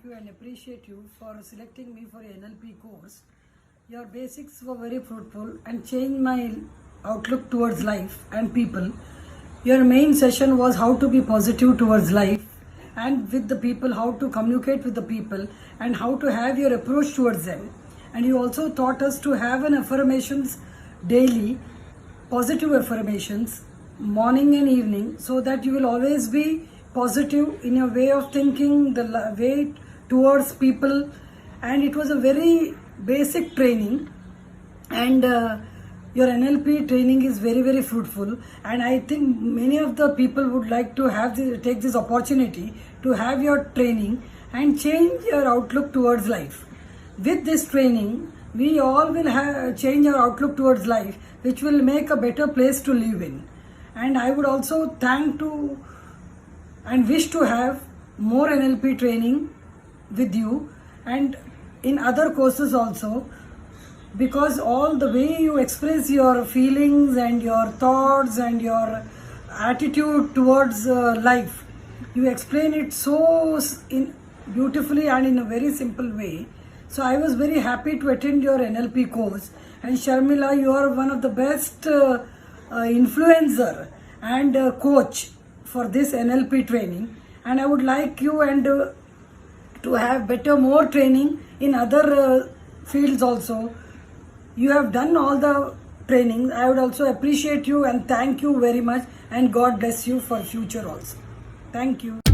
you and appreciate you for selecting me for a NLP course. Your basics were very fruitful and changed my outlook towards life and people. Your main session was how to be positive towards life and with the people, how to communicate with the people and how to have your approach towards them. And you also taught us to have an affirmations daily, positive affirmations, morning and evening, so that you will always be positive in your way of thinking, the way towards people. And it was a very basic training, and your NLP training is very, very fruitful, and I think many of the people would like to take this opportunity to have your training and change your outlook towards life. With this training, we all will change our outlook towards life, which will make a better place to live in. And I would also thank to and wish to have more NLP training with you and in other courses also, because all the way you express your feelings and your thoughts and your attitude towards life, you explain it so beautifully and in a very simple way. So I was very happy to attend your NLP course. And Sharmila, you are one of the best influencer and coach for this NLP training, and I would like you and to have more training in other fields also. You have done all the training. I would also appreciate you and thank you very much, and God bless you for future also. Thank you.